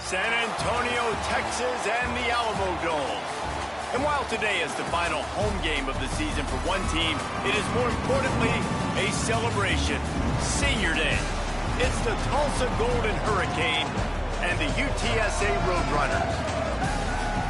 San Antonio, Texas, and the Alamo Dome. And while today is the final home game of the season for one team, it is more importantly a celebration. Senior Day. It's the Tulsa Golden Hurricane and the UTSA Roadrunners.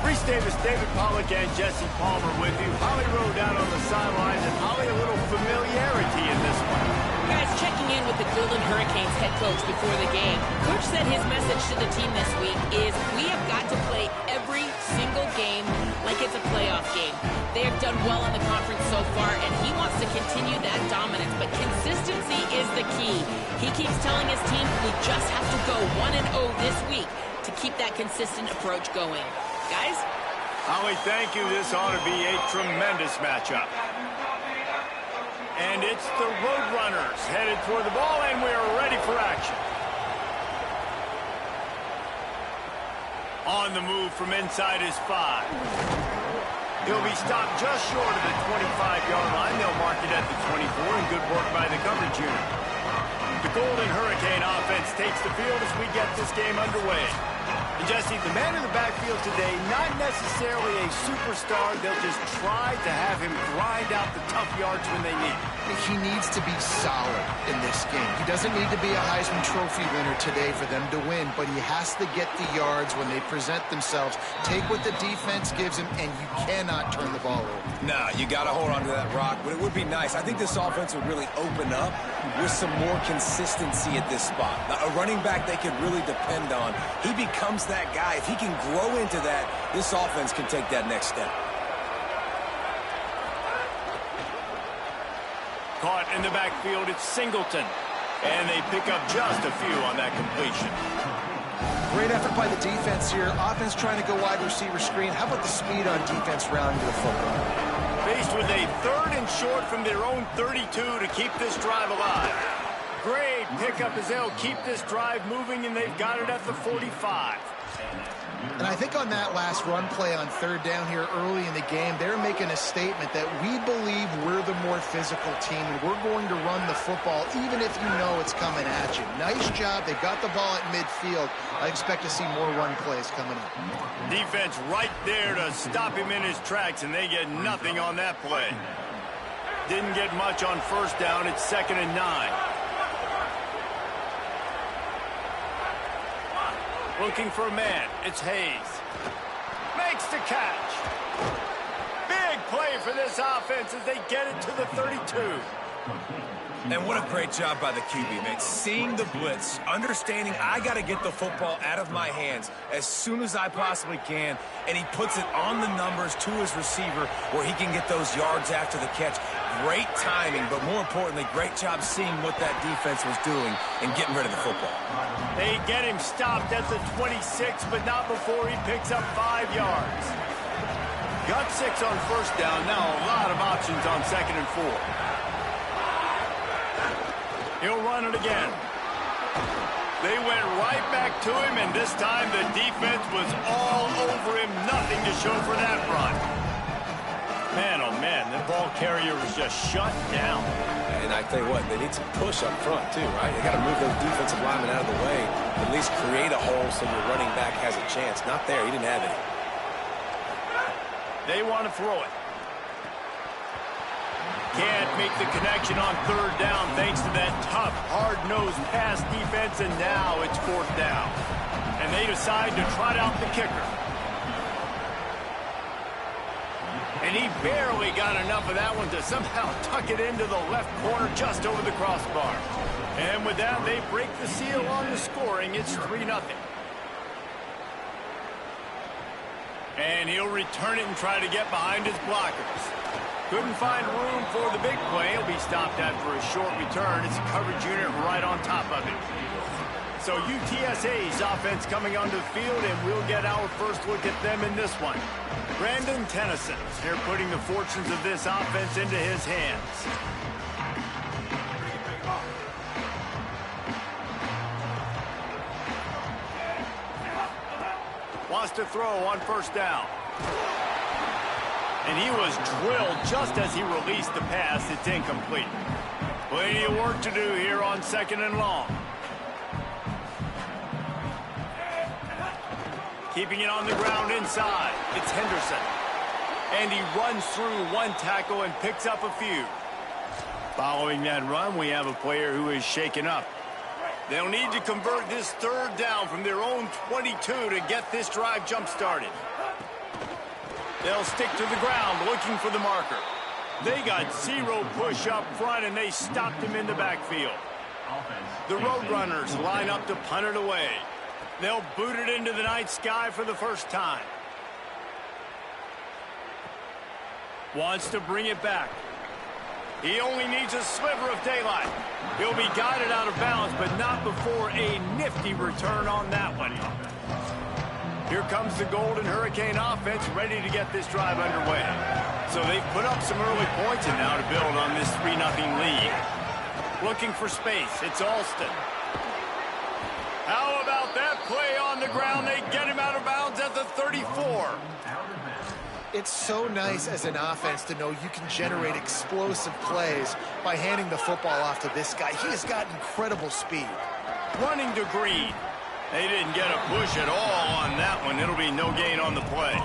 Reese Davis, David Pollack, and Jesse Palmer with you. Holly Rowe down on the sidelines, and Holly, a little familiarity in this one. Guys, checking in with the Golden Hurricanes head coach before the game. Coach said his message to the team this week is we have got to play every single game like it's a playoff game. They have done well in the conference so far, and he wants to continue that dominance, but consistency is the key. He keeps telling his team we just have to go 1-0 this week to keep that consistent approach going. Guys? Holly, thank you. This ought to be a tremendous matchup. And it's the Roadrunners headed toward the ball, and we are ready for action. On the move from inside his 5. He'll be stopped just short of the 25-yard line. They'll mark it at the 24, and good work by the coverage unit. The Golden Hurricane offense takes the field as we get this game underway. And Jesse, the man in the backfield today, not necessarily a superstar. They'll just try to have him grind out the tough yards when they need. He needs to be solid in this game. He doesn't need to be a Heisman Trophy winner today for them to win, but he has to get the yards when they present themselves. Take what the defense gives him, and you cannot turn the ball over. No, you got to hold on to that rock, but it would be nice. I think this offense would really open up with some more consistency at this spot. Now, a running back they can really depend on. He becomes that guy. If he can grow into that, this offense can take that next step. Caught in the backfield, it's Singleton. And they pick up just a few on that completion. Great effort by the defense here. Offense trying to go wide receiver screen. How about the speed on defense rounding to the football? Faced with a 3rd and short from their own 32 to keep this drive alive. Great pickup as they'll keep this drive moving, and they've got it at the 45. And I think on that last run play on 3rd down here early in the game, they're making a statement that we believe we're the more physical team, and we're going to run the football even if you know it's coming at you. Nice job. They got the ball at midfield. I expect to see more run plays coming up. Defense right there to stop him in his tracks, and they get nothing on that play. Didn't get much on 1st down. It's 2nd and 9. Looking for a man. It's Hayes. Makes the catch. Big play for this offense as they get it to the 32. And what a great job by the QB, man. Seeing the blitz, understanding I got to get the football out of my hands as soon as I possibly can, and he puts it on the numbers to his receiver where he can get those yards after the catch. Great timing, but more importantly, great job seeing what that defense was doing and getting rid of the football. They get him stopped at the 26, but not before he picks up 5 yards. Got 6 on 1st down. Now a lot of options on 2nd and 4. He'll run it again. They went right back to him, and this time the defense was all over him. Nothing to show for that run. Man, oh man, the ball carrier was just shut down. And I tell you what, they need some push up front too, right? They got to move those defensive linemen out of the way, at least create a hole so your running back has a chance. Not there, he didn't have any. They want to throw it. Can't make the connection on 3rd down thanks to that tough, hard-nosed pass defense, and now it's 4th down. And they decide to trot out the kicker. And he barely got enough of that one to somehow tuck it into the left corner just over the crossbar. And with that, they break the seal on the scoring. It's 3-0. And he'll return it and try to get behind his blockers. Couldn't find room for the big play. He'll be stopped after a short return. It's a coverage unit right on top of it. So UTSA's offense coming onto the field, and we'll get our first look at them in this one. Brandon Tennyson, they're putting the fortunes of this offense into his hands. Wants to throw on 1st down. And he was drilled just as he released the pass. It's incomplete. Plenty of work to do here on 2nd and long. Keeping it on the ground inside. It's Henderson. And he runs through one tackle and picks up a few. Following that run, we have a player who is shaken up. They'll need to convert this third down from their own 22 to get this drive jump-started. They'll stick to the ground looking for the marker. They got zero push up front, and they stopped him in the backfield. The Roadrunners line up to punt it away. They'll boot it into the night sky for the first time. Wants to bring it back. He only needs a sliver of daylight. He'll be guided out of bounds, but not before a nifty return on that one. Here comes the Golden Hurricane offense ready to get this drive underway. So they've put up some early points and now to build on this 3-0 lead. Looking for space. It's Alston. How about that play on the ground? They get him out of bounds at the 34. It's so nice as an offense to know you can generate explosive plays by handing the football off to this guy. He has got incredible speed. Running to Green. They didn't get a push at all on that one. It'll be no gain on the play.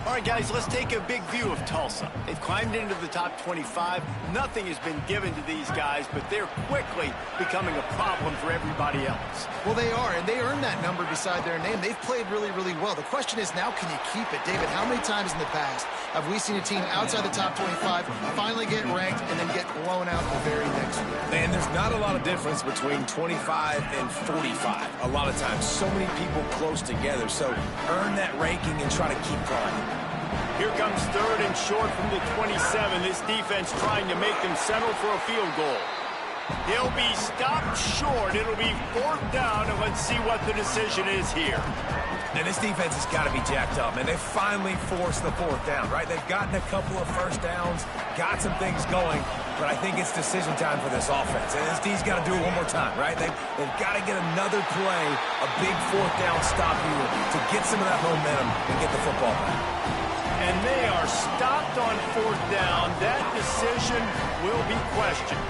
All right, guys, let's take a big view of Tulsa. They've climbed into the top 25. Nothing has been given to these guys, but they're quickly becoming a problem for everybody else. Well, they are, and they earned that number beside their name. They've played really, really well. The question is now, can you keep it? David, how many times in the past have we seen a team outside the top 25 finally get ranked and then get blown out the very next week? Man, there's not a lot of difference between 25 and 45. A lot of times, so many people close together. So earn that ranking and try to keep climbing. Here comes third and short from the 27. This defense trying to make them settle for a field goal. He'll be stopped short. It'll be fourth down, and let's see what the decision is here. And this defense has got to be jacked up, man. They finally forced the fourth down, right? They've gotten a couple of first downs, got some things going, but I think it's decision time for this offense. And this D's got to do it one more time, right? They've got to get another play, a big fourth down stop here to get some of that momentum and get the football back. And they are stopped on fourth down. That decision will be questioned.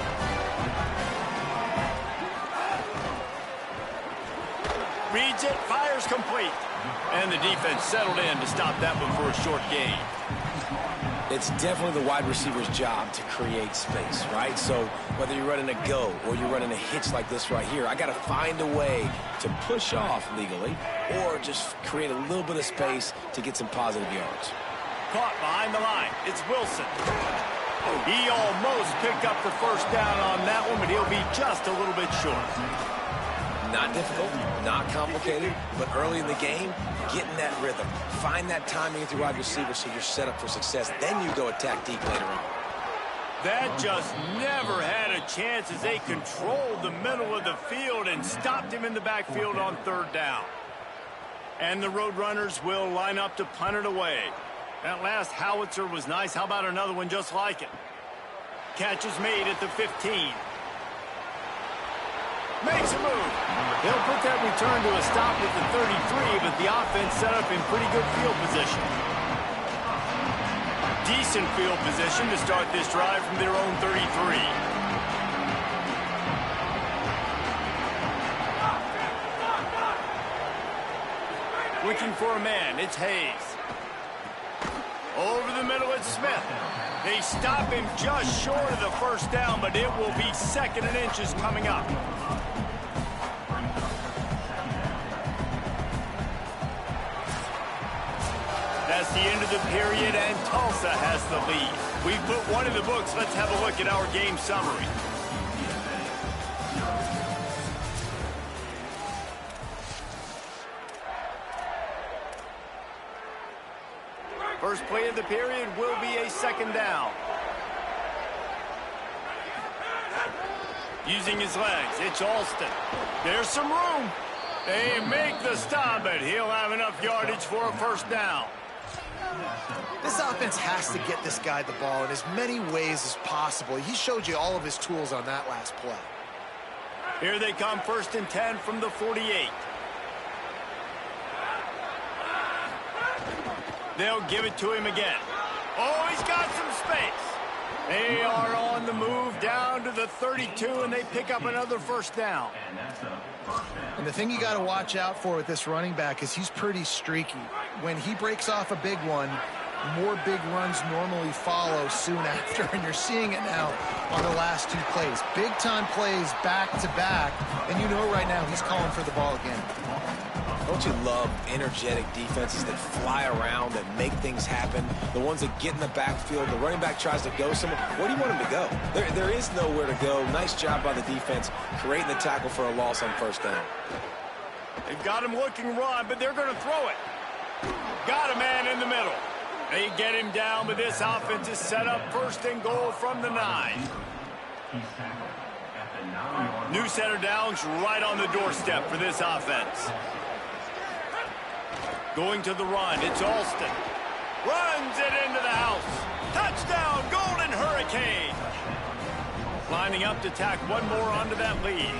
Reads it, fires complete. And the defense settled in to stop that one for a short gain. It's definitely the wide receiver's job to create space, right? So whether you're running a go or you're running a hitch like this right here, I got to find a way to push off legally or just create a little bit of space to get some positive yards. Caught behind the line. It's Wilson. He almost picked up the first down on that one, but he'll be just a little bit short. Not difficult, not complicated, but early in the game, getting that rhythm. Find that timing with your wide receiver so you're set up for success. Then you go attack deep later on. That just never had a chance as they controlled the middle of the field and stopped him in the backfield on third down. And the Roadrunners will line up to punt it away. That last howitzer was nice. How about another one just like it? Catch is made at the 15. Makes a move. They'll put that return to a stop at the 33, but the offense set up in pretty good field position. Decent field position to start this drive from their own 33. Looking for a man. It's Hayes. Over the middle, it's Smith. They stop him just short of the first down, but it will be second and inches coming up. That's the end of the period, and Tulsa has the lead. We've put one in the books. Let's have a look at our game summary. First play of the period will be a second down. Using his legs, it's Alston. There's some room. They make the stop, but he'll have enough yardage for a first down. This offense has to get this guy the ball in as many ways as possible. He showed you all of his tools on that last play. Here they come, first and 10 from the 48. They'll give it to him again. Oh, he's got some space. They are on the move down to the 32, and they pick up another first down. And the thing you got to watch out for with this running back is he's pretty streaky. When he breaks off a big one, more big runs normally follow soon after, and you're seeing it now on the last two plays. Big-time plays back-to-back, and you know right now he's calling for the ball again. Don't you love energetic defenses that fly around and make things happen? The ones that get in the backfield, the running back tries to go somewhere. Where do you want him to go? There is nowhere to go. Nice job by the defense creating the tackle for a loss on first down. They've got him looking run, but they're going to throw it. Got a man in the middle. They get him down, but this offense is set up first and goal from the 9. New set of downs right on the doorstep for this offense. Going to the run, it's Alston. Runs it into the house. Touchdown, Golden Hurricane. Lining up to tack one more onto that lead.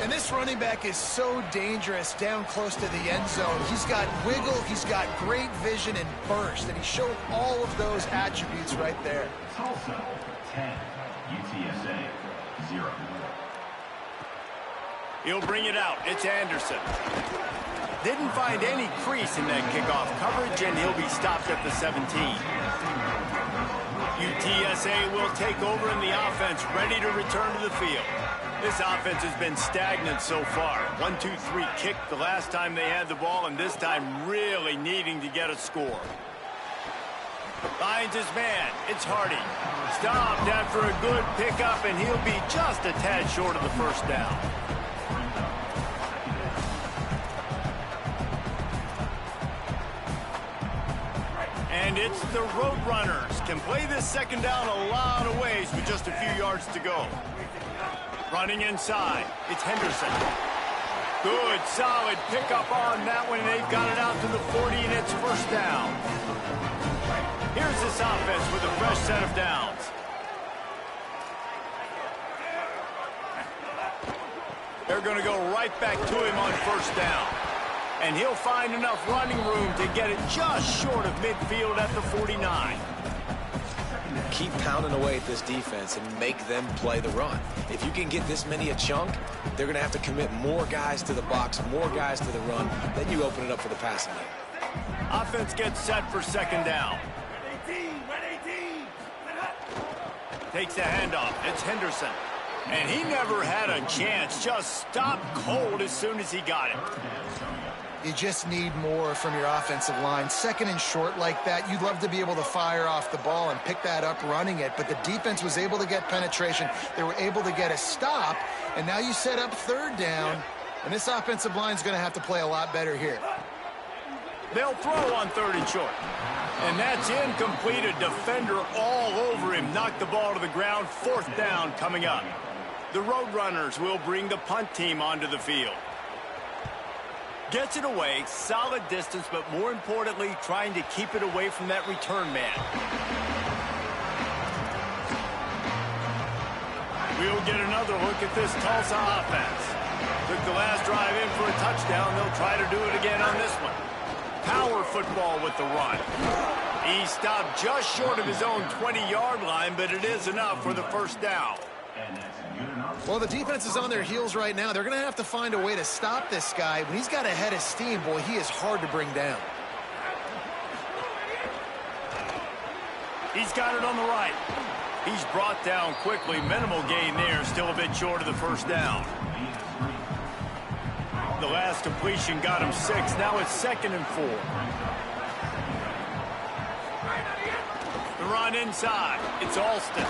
And this running back is so dangerous down close to the end zone. He's got wiggle, he's got great vision and burst, and he showed all of those attributes right there. Tulsa, 10, UTSA, 0. He'll bring it out. It's Anderson. Didn't find any crease in that kickoff coverage, and he'll be stopped at the 17. UTSA will take over in the offense, ready to return to the field. This offense has been stagnant so far. 1-2-3 kick the last time they had the ball, and this time really needing to get a score. Finds his man. It's Hardy. Stopped after a good pickup, and he'll be just a tad short of the first down. And it's the Roadrunners. Can play this second down a lot of ways with just a few yards to go. Running inside, it's Henderson. Good, solid pickup on that one. They've got it out to the 40, and it's first down. Here's this offense with a fresh set of downs. They're going to go right back to him on first down. And he'll find enough running room to get it just short of midfield at the 49. Keep pounding away at this defense and make them play the run. If you can get this many a chunk, they're going to have to commit more guys to the box, more guys to the run. Then you open it up for the passing game. Offense gets set for second down. Takes the handoff. It's Henderson. And he never had a chance. Just stopped cold as soon as he got it. You just need more from your offensive line. Second and short like that, you'd love to be able to fire off the ball and pick that up running it, but the defense was able to get penetration. They were able to get a stop, and now you set up third down, and this offensive line is going to have to play a lot better here. They'll throw on third and short. And that's incomplete. A defender all over him. Knocked the ball to the ground. Fourth down coming up. The Roadrunners will bring the punt team onto the field. Gets it away, solid distance, but more importantly, trying to keep it away from that return man. We'll get another look at this Tulsa offense. Took the last drive in for a touchdown. They'll try to do it again on this one. Power football with the run. He stopped just short of his own 20-yard line, but it is enough for the first down. Well, the defense is on their heels right now. They're going to have to find a way to stop this guy. When he's got a head of steam, boy, he is hard to bring down. He's got it on the right. He's brought down quickly. Minimal gain there. Still a bit short of the first down. The last completion got him 6. Now it's 2nd and 4. The run inside. It's Alston.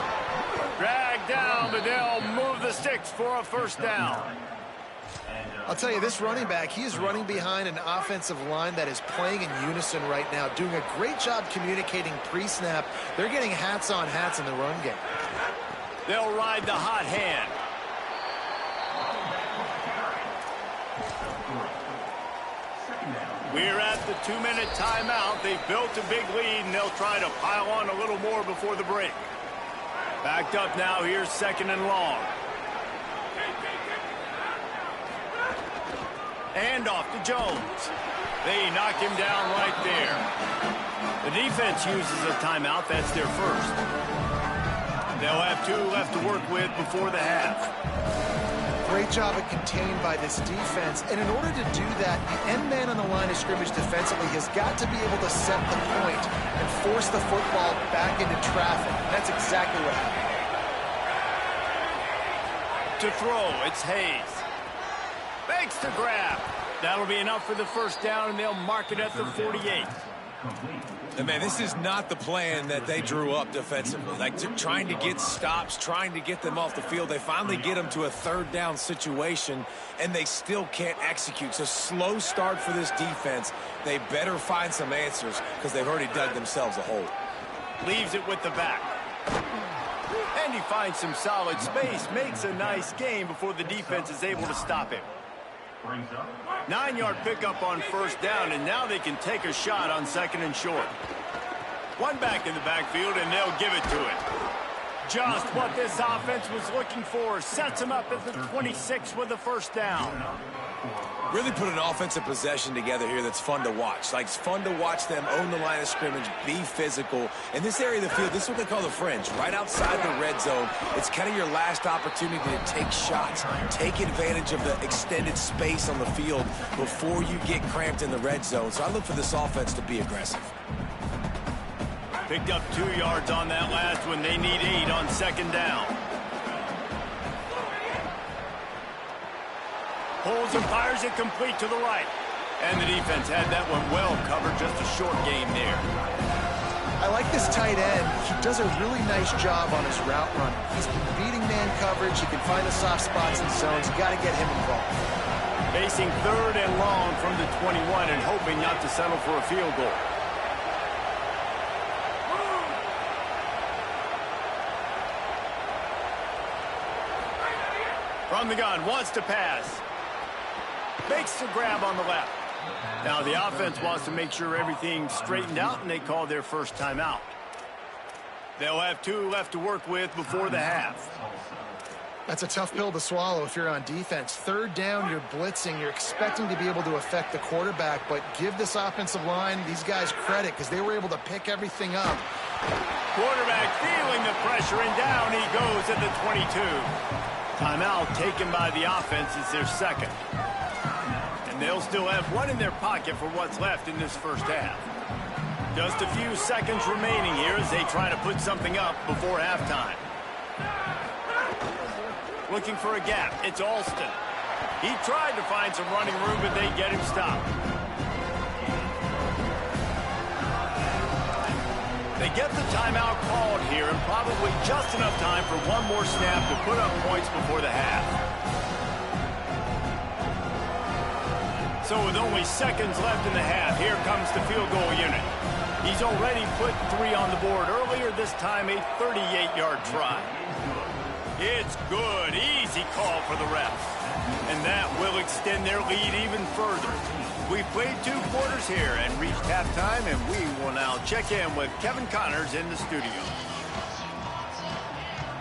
Dragged down, but they'll move the sticks for a first down. I'll tell you, this running back, he is running behind an offensive line that is playing in unison right now, doing a great job communicating pre-snap. They're getting hats on hats in the run game. They'll ride the hot hand. We're at the 2-minute timeout. They've built a big lead, and they'll try to pile on a little more before the break. Backed up now. Here's 2nd and long. And off to Jones. They knock him down right there. The defense uses a timeout. That's their first. They'll have 2 left to work with before the half. Great job at contained by this defense. And in order to do that, the end man on the line of scrimmage defensively has got to be able to set the point and force the football back into traffic. That's exactly what happened. To throw, it's Hayes. Fakes to grab. That'll be enough for the first down, and they'll mark it at the 48. And man, this is not the plan that they drew up defensively. Like, trying to get stops, trying to get them off the field. They finally get them to a 3rd down situation, and they still can't execute. So slow start for this defense. They better find some answers because they've already dug themselves a hole. Leaves it with the back. And he finds some solid space, makes a nice gain before the defense is able to stop him. 9-yard pickup on first down, and now they can take a shot on 2nd and short. One back in the backfield, and they'll give it to it. Just what this offense was looking for. Sets them up at the 26 with the first down. Really put an offensive possession together here that's fun to watch. Like, it's fun to watch them own the line of scrimmage, be physical. In this area of the field, this is what they call the fringe, right outside the red zone. It's kind of your last opportunity to take shots, take advantage of the extended space on the field before you get cramped in the red zone. So I look for this offense to be aggressive. Picked up 2 yards on that last one. They need 8 on 2nd down. Pulls and fires it complete to the right. And the defense had that one well covered. Just a short game there. I like this tight end. He does a really nice job on his route running. He's been beating man coverage. He can find the soft spots and zones. You got to get him involved. Facing 3rd and long from the 21 and hoping not to settle for a field goal. From the gun, wants to pass. Makes the grab on the left. Now the offense wants to make sure everything's straightened out, and they call their first timeout. They'll have 2 left to work with before the half. That's a tough pill to swallow if you're on defense. 3rd down, you're blitzing. You're expecting to be able to affect the quarterback, but give this offensive line, these guys, credit because they were able to pick everything up. Quarterback feeling the pressure, and down he goes at the 22. Timeout taken by the offense. It's their 2nd. And they'll still have 1 in their pocket for what's left in this first half. Just a few seconds remaining here as they try to put something up before halftime. Looking for a gap. It's Alston. He tried to find some running room, but they get him stopped. They get the timeout called here, and probably just enough time for 1 more snap to put up points before the half. So with only seconds left in the half, here comes the field goal unit. He's already put 3 on the board earlier, this time a 38-yard try. It's good. Easy call for the refs. And that will extend their lead even further. We've played 2 quarters here and reached halftime, and we will now check in with Kevin Connors in the studio.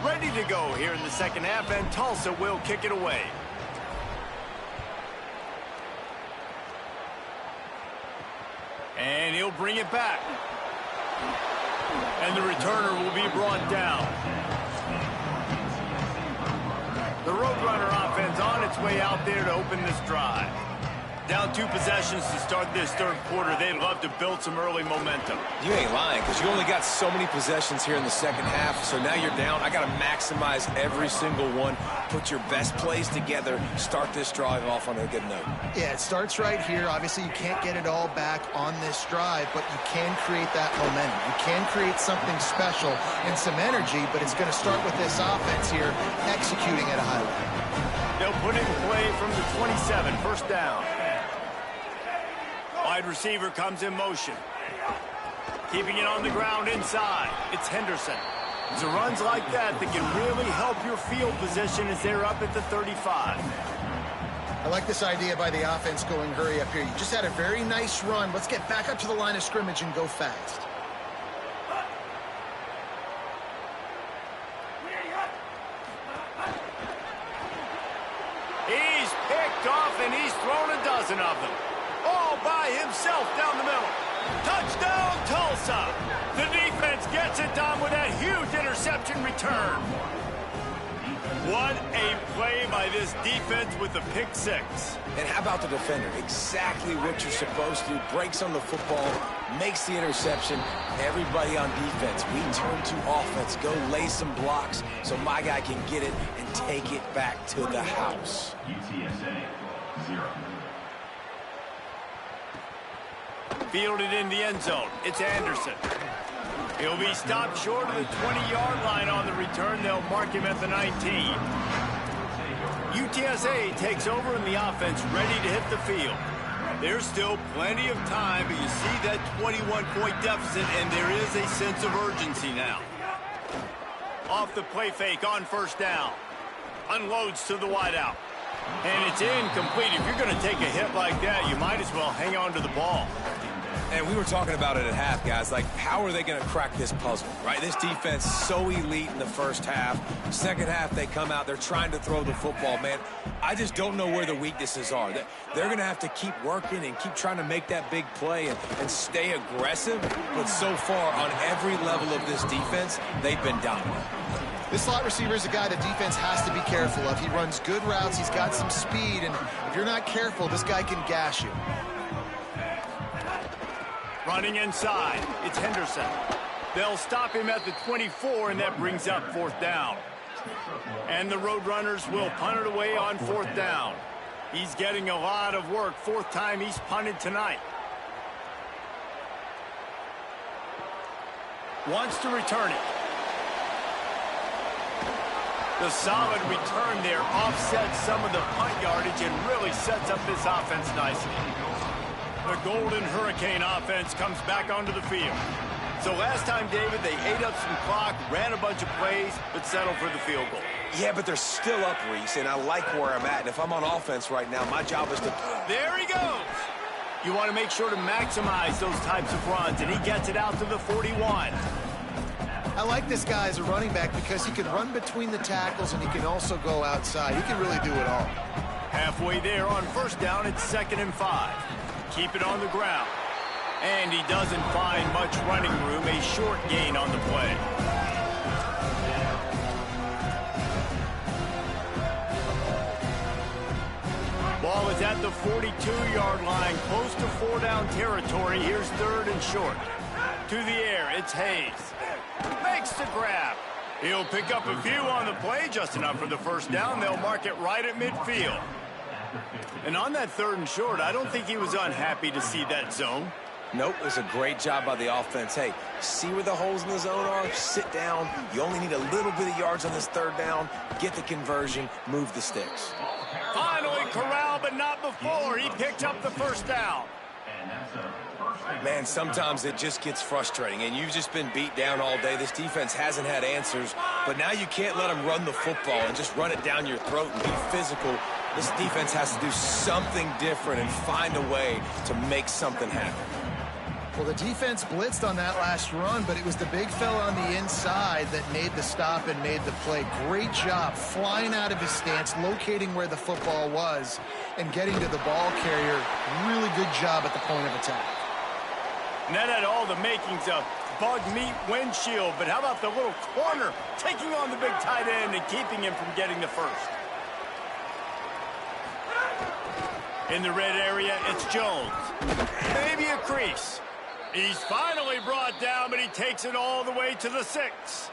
Ready to go here in the second half, and Tulsa will kick it away. And he'll bring it back. And the returner will be brought down. The Roadrunner offense on its way out there to open this drive. Down 2 possessions to start this 3rd quarter. They'd love to build some early momentum. You ain't lying, because you only got so many possessions here in the second half, so now you're down. I got to maximize every single one, put your best plays together, start this drive off on a good note. Yeah, it starts right here. Obviously, you can't get it all back on this drive, but you can create that momentum. You can create something special and some energy, but it's going to start with this offense here executing at a high level. They'll put it in play from the 27, first down. Wide receiver comes in motion. Keeping it on the ground inside. It's Henderson. It's a runs like that that can really help your field position as they're up at the 35. I like this idea by the offense going hurry up here. You just had a very nice run. Let's get back up to the line of scrimmage and go fast. He's picked off, and he's thrown a dozen of them. All by himself down the middle. Touchdown, Tulsa. The defense gets it done with that huge interception return. What a play by this defense with the pick six. And how about the defender? Exactly what you're supposed to. Breaks on the football, makes the interception. Everybody on defense, we turn to offense. Go lay some blocks so my guy can get it and take it back to the house. UTSA 0. Fielded in the end zone. It's Anderson. He'll be stopped short of the 20-yard line on the return. They'll mark him at the 19. UTSA takes over in the offense, ready to hit the field. There's still plenty of time, but you see that 21-point deficit, and there is a sense of urgency now. Off the play fake on first down. Unloads to the wideout. And it's incomplete. If you're going to take a hit like that, you might as well hang on to the ball. And we were talking about it at half, guys. Like, how are they going to crack this puzzle, right? This defense so elite in the first half. Second half, they come out. They're trying to throw the football, man. I just don't know where the weaknesses are. They're going to have to keep working and keep trying to make that big play and stay aggressive. But so far, on every level of this defense, they've been dominant. This slot receiver is a guy the defense has to be careful of. He runs good routes. He's got some speed. And if you're not careful, this guy can gash you. Running inside, it's Henderson. They'll stop him at the 24, and that brings up fourth down. And the Roadrunners will punt it away on fourth down. He's getting a lot of work. Fourth time he's punted tonight. Wants to return it. The solid return there offsets some of the punt yardage and really sets up this offense nicely. The Golden Hurricane offense comes back onto the field. So last time, David, they ate up some clock, ran a bunch of plays, but settled for the field goal. Yeah, but they're still up, Reese, and I like where I'm at. And if I'm on offense right now, my job is to... There he goes! You want to make sure to maximize those types of runs, and he gets it out to the 41. I like this guy as a running back because he can run between the tackles and he can also go outside. He can really do it all. Halfway there on first down, it's 2nd and 5. Keep it on the ground. And he doesn't find much running room, a short gain on the play. Ball is at the 42-yard line, close to 4-down territory. Here's 3rd and short. To the air, it's Hayes. Makes the grab. He'll pick up a few on the play, just enough for the first down. They'll mark it right at midfield. And on that 3rd and short, I don't think he was unhappy to see that zone. Nope, it was a great job by the offense. Hey, see where the holes in the zone are? Sit down. You only need a little bit of yards on this 3rd down. Get the conversion. Move the sticks. Finally corralled, but not before. He picked up the first down. Man, sometimes it just gets frustrating, and you've just been beat down all day. This defense hasn't had answers, but now you can't let them run the football and just run it down your throat and be physical. This defense has to do something different and find a way to make something happen. Well, the defense blitzed on that last run, but it was the big fella on the inside that made the stop and made the play. Great job flying out of his stance, locating where the football was, and getting to the ball carrier. Really good job at the point of attack. And that had all the makings of bug meat windshield, but how about the little corner taking on the big tight end and keeping him from getting the first? In the red area, it's Jones. Maybe a crease. He's finally brought down, but he takes it all the way to the 6.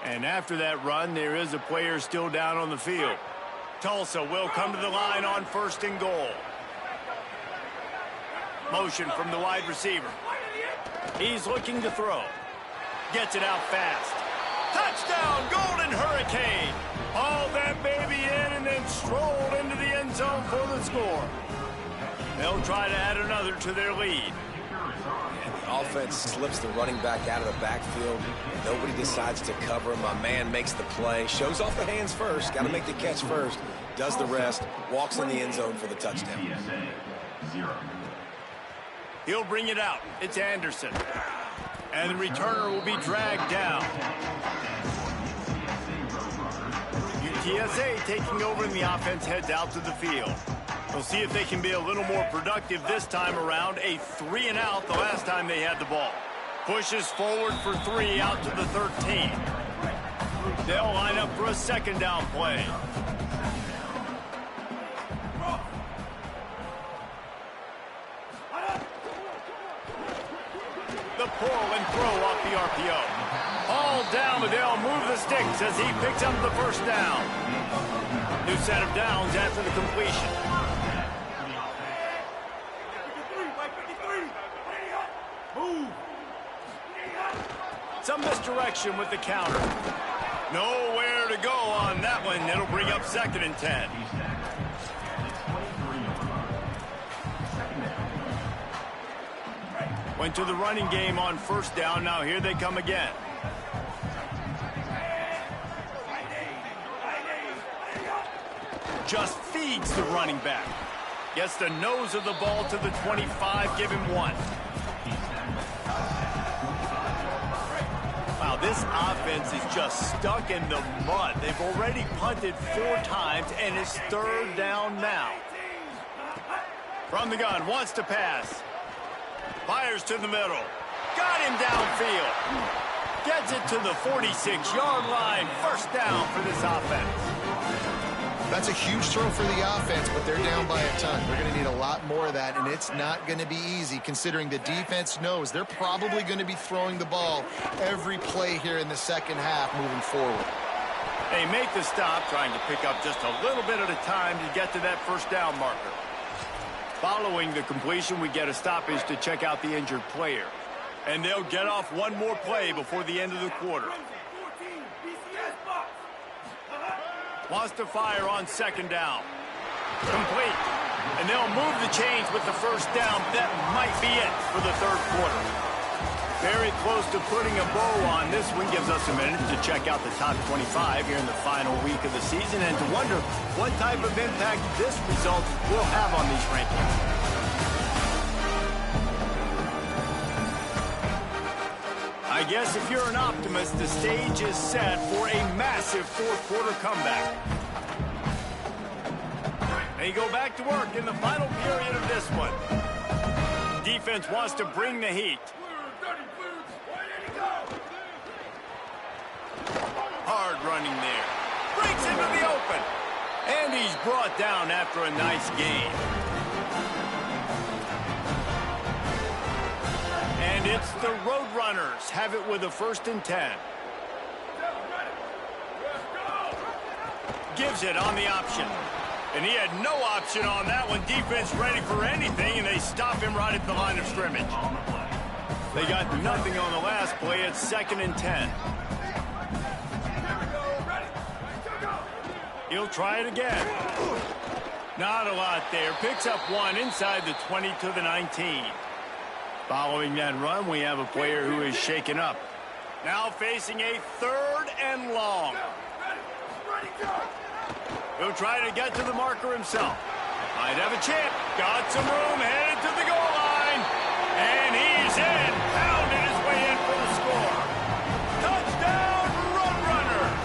And after that run, there is a player still down on the field. Tulsa will come to the line on 1st and goal. Motion from the wide receiver. He's looking to throw. Gets it out fast. Touchdown, Golden Hurricane. Hauled that baby in and then strolled into the end zone for the score. They'll try to add another to their lead. The offense slips the running back out of the backfield. Nobody decides to cover him. My man makes the play. Shows off the hands first. Got to make the catch first. Does the rest. Walks in the end zone for the touchdown. UTSA 0. He'll bring it out. It's Anderson. And the returner will be dragged down. UTSA taking over and the offense heads out to the field. We'll see if they can be a little more productive this time around. A 3-and-out the last time they had the ball. Pushes forward for 3 out to the 13. They'll line up for a second down play. The pull and throw off the RPO. All down, but they'll move the sticks as he picks up the first down. New set of downs after the completion. Some misdirection with the counter. Nowhere to go on that one. It'll bring up 2nd and 10. Went to the running game on first down. Now here they come again. Just feeds the running back. Gets the nose of the ball to the 25. Give him 1. Wow, this offense is just stuck in the mud. They've already punted 4 times, and it's 3rd down now. From the gun, wants to pass. Fires to the middle. Got him downfield. Gets it to the 46-yard line. First down for this offense. That's a huge throw for the offense, but they're down by a ton. They're going to need a lot more of that, and it's not going to be easy considering the defense knows they're probably going to be throwing the ball every play here in the second half moving forward. They make the stop, trying to pick up just a little bit at a time to get to that first down marker. Following the completion, we get a stoppage to check out the injured player. And they'll get off one more play before the end of the quarter. Wants to fire on second down. Complete. And they'll move the chains with the first down. That might be it for the third quarter. Very close to putting a bow on this one. Gives us a minute to check out the top 25 here in the final week of the season and to wonder what type of impact this result will have on these rankings. I guess if you're an optimist, the stage is set for a massive fourth-quarter comeback. They go back to work in the final period of this one. Defense wants to bring the heat. Hard running there. Breaks into the open. And he's brought down after a nice gain. And it's the Roadrunners have it with a 1st and 10. Gives it on the option. And he had no option on that one. Defense ready for anything, and they stop him right at the line of scrimmage. They got nothing on the last play. It's 2nd and 10. He'll try it again. Not a lot there. Picks up 1 inside the 20 to the 19. Following that run, we have a player who is shaken up. Now facing a 3rd and long. He'll try to get to the marker himself. Might have a chance. Got some room, headed to the goal line. And he's in. Pounded his way in for the score. Touchdown, Roadrunners.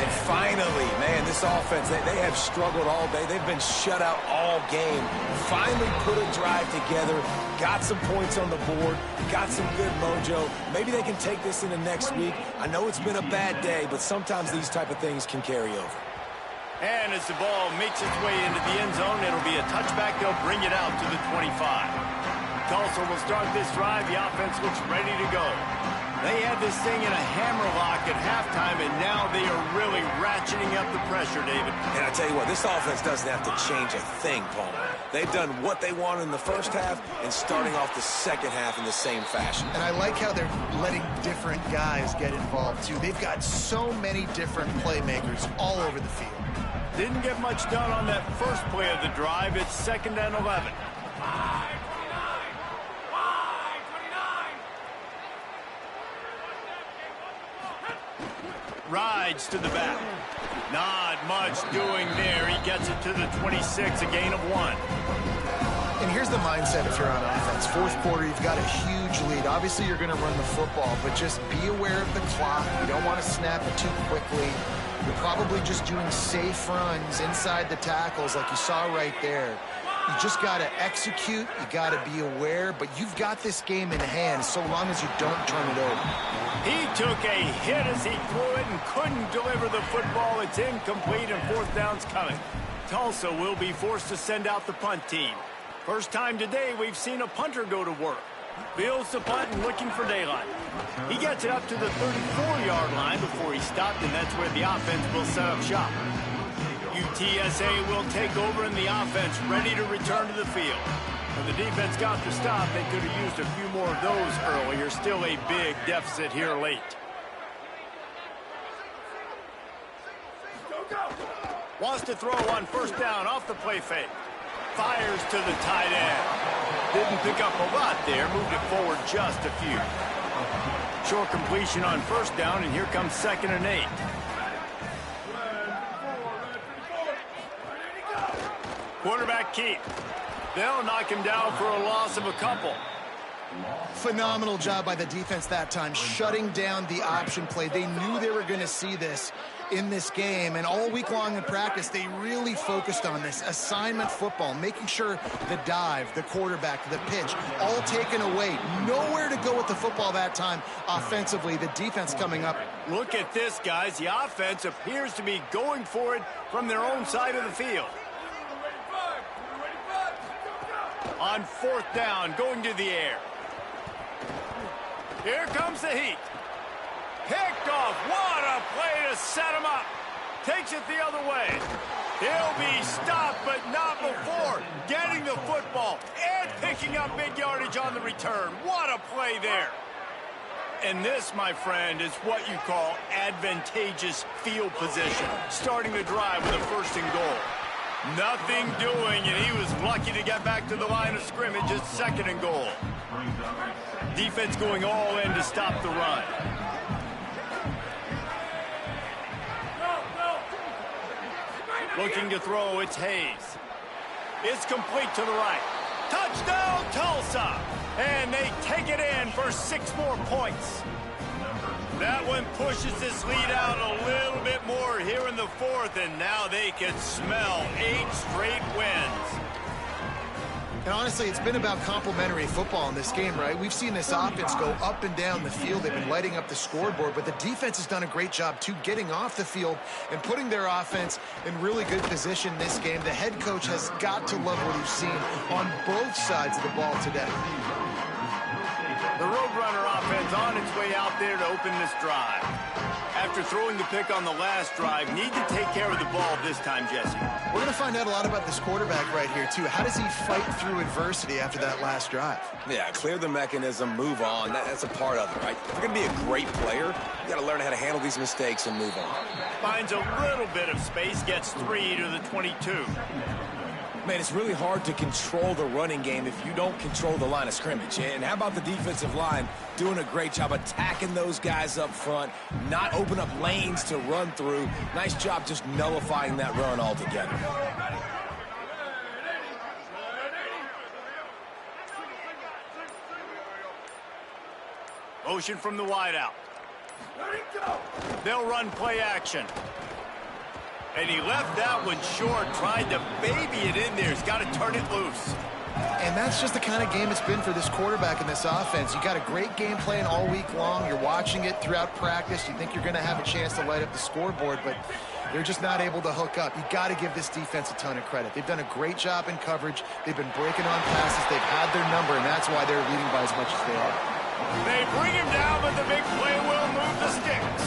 And finally, man, this offense, they have struggled all day. They've been shut out all game. Finally put a drive together, got some points on the board, got some good mojo. Maybe they can take this into next week. I know it's been a bad day, but sometimes these type of things can carry over. And as the ball makes its way into the end zone, it'll be a touchback. They'll bring it out to the 25. Tulsa will start this drive. The offense looks ready to go. They had this thing in a hammerlock at halftime, and now they are really ratcheting up the pressure, David. And I tell you what, this offense doesn't have to change a thing, Paul. They've done what they wanted in the first half and starting off the second half in the same fashion. And I like how they're letting different guys get involved, too. They've got so many different playmakers all over the field. Didn't get much done on that first play of the drive. It's 2nd and 11. Rides to the back. Not much doing there. He gets it to the 26, a gain of 1. And here's the mindset if you're on offense. Fourth quarter, you've got a huge lead. Obviously, you're going to run the football, but just be aware of the clock. You don't want to snap it too quickly. You're probably just doing safe runs inside the tackles like you saw right there. You just got to execute. You got to be aware, but you've got this game in hand so long as you don't turn it over. He took a hit as he threw it and couldn't deliver the football. It's incomplete and fourth down's coming. Tulsa will be forced to send out the punt team. First time today we've seen a punter go to work. Fields the punt and looking for daylight. He gets it up to the 34-yard line before he stopped, and that's where the offense will set up shop. UTSA will take over in the offense, ready to return to the field. When the defense got the stop, they could have used a few more of those earlier. Still a big deficit here late. Wants to throw on first down off the play fake. Fires to the tight end. Didn't pick up a lot there. Moved it forward just a few. Short completion on first down, and here comes 2nd and 8. Quarterback keep. They'll knock him down for a loss of a couple. Phenomenal job by the defense that time, shutting down the option play. They knew they were going to see this in this game, and all week long in practice, they really focused on this assignment football, making sure the dive, the quarterback, the pitch, all taken away. Nowhere to go with the football that time offensively. The defense coming up. Look at this, guys. The offense appears to be going for it from their own side of the field. On fourth down, going to the air. Here comes the heat. Picked off. What a play to set him up. Takes it the other way. He'll be stopped, but not before getting the football and picking up big yardage on the return. What a play there. And this, my friend, is what you call advantageous field position. Starting the drive with a 1st and goal. Nothing doing, and he was lucky to get back to the line of scrimmage at 2nd and goal. Defense going all in to stop the run. Looking to throw, it's Hayes. It's complete to the right. Touchdown, Tulsa! And they take it in for 6 more points. That one pushes this lead out a little bit more here in the 4th, and now they can smell 8 straight wins. And honestly, it's been about complementary football in this game, right? We've seen this offense go up and down the field. They've been lighting up the scoreboard, but the defense has done a great job, too, getting off the field and putting their offense in really good position in this game. The head coach has got to love what he's seen on both sides of the ball today. The Roadrunner offense on its way out there to open this drive. After throwing the pick on the last drive, need to take care of the ball this time, Jesse. We're going to find out a lot about this quarterback right here, too. How does he fight through adversity after that last drive? Yeah, clear the mechanism, move on. That's a part of it, right? If you're going to be a great player, you got to learn how to handle these mistakes and move on. Finds a little bit of space, gets 3 to the 22. Man, it's really hard to control the running game if you don't control the line of scrimmage. And how about the defensive line doing a great job attacking those guys up front, not open up lanes to run through. Nice job just nullifying that run altogether. Motion from the wideout. They'll run play action. And he left that one short, tried to baby it in there. He's got to turn it loose. And that's just the kind of game it's been for this quarterback in this offense. You got a great game plan all week long. You're watching it throughout practice. You think you're going to have a chance to light up the scoreboard, but they're just not able to hook up. You got to give this defense a ton of credit. They've done a great job in coverage. They've been breaking on passes. They've had their number, and that's why they're leading by as much as they are. They bring him down, but the big play will move the sticks.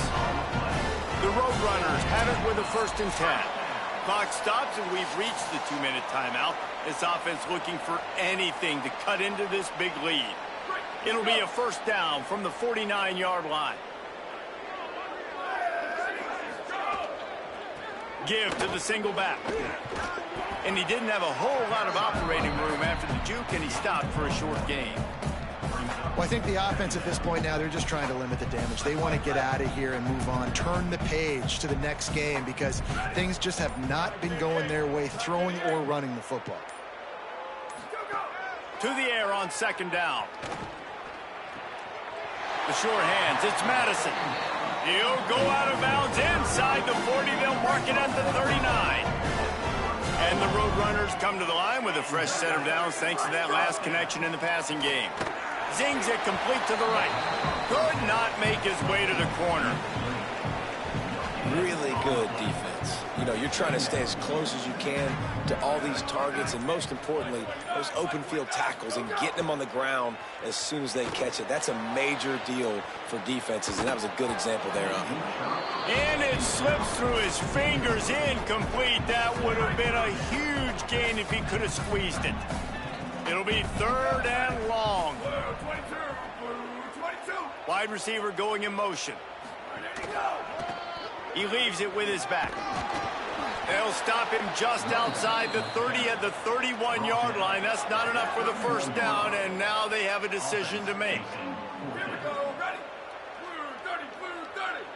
The Roadrunners have it with a 1st and 10. Clock stops, and we've reached the 2-minute timeout. This offense looking for anything to cut into this big lead. It'll be a 1st down from the 49-yard line. Give to the single back. And he didn't have a whole lot of operating room after the juke, and he stopped for a short gain. Well, I think the offense at this point now, they're just trying to limit the damage. They want to get out of here and move on, turn the page to the next game because things just have not been going their way, throwing or running the football. To the air on 2nd down. The short hands, it's Madison. He'll go out of bounds inside the 40. They'll mark it at the 39. And the Roadrunners come to the line with a fresh set of downs thanks to that last connection in the passing game. Zings it complete to the right. Could not make his way to the corner. Really good defense. You know, you're trying to stay as close as you can to all these targets, and most importantly, those open field tackles and getting them on the ground as soon as they catch it. That's a major deal for defenses, and that was a good example there of it. And it slips through his fingers, incomplete. That would have been a huge gain if he could have squeezed it. It'll be 3rd and long. Wide receiver going in motion. He leaves it with his back. They'll stop him just outside the 30 at the 31-yard line. That's not enough for the first down, and now they have a decision to make. Here we go. Ready? Blue 30, blue 30.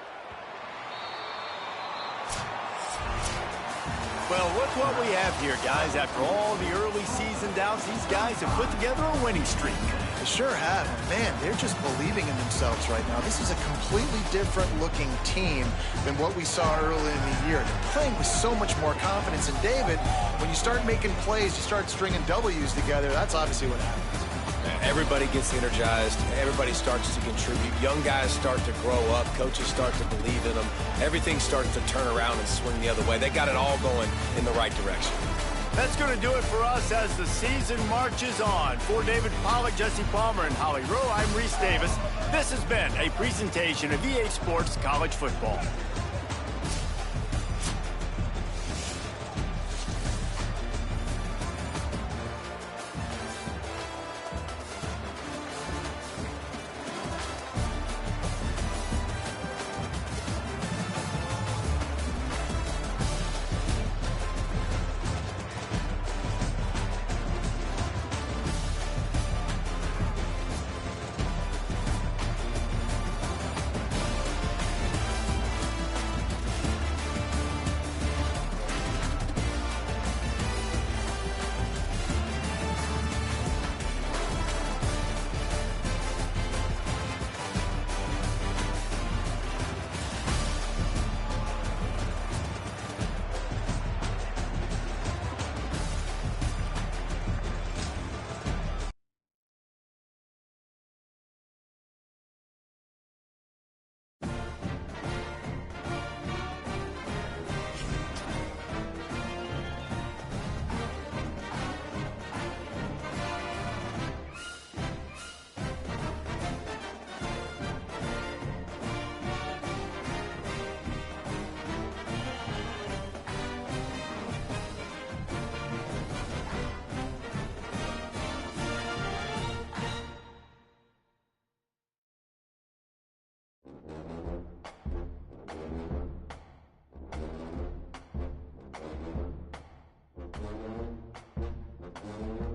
Well, look what we have here, guys. After all the early season doubts, these guys have put together a winning streak. They sure have. Man, they're just believing in themselves right now. This is a completely different-looking team than what we saw early in the year. They're playing with so much more confidence. And, David, when you start making plays, you start stringing W's together, that's obviously what happens. Everybody gets energized. Everybody starts to contribute. Young guys start to grow up. Coaches start to believe in them. Everything starts to turn around and swing the other way. They got it all going in the right direction. That's going to do it for us as the season marches on. For David Pollack, Jesse Palmer, and Holly Rowe, I'm Reese Davis. This has been a presentation of EA Sports College Football. Thank you.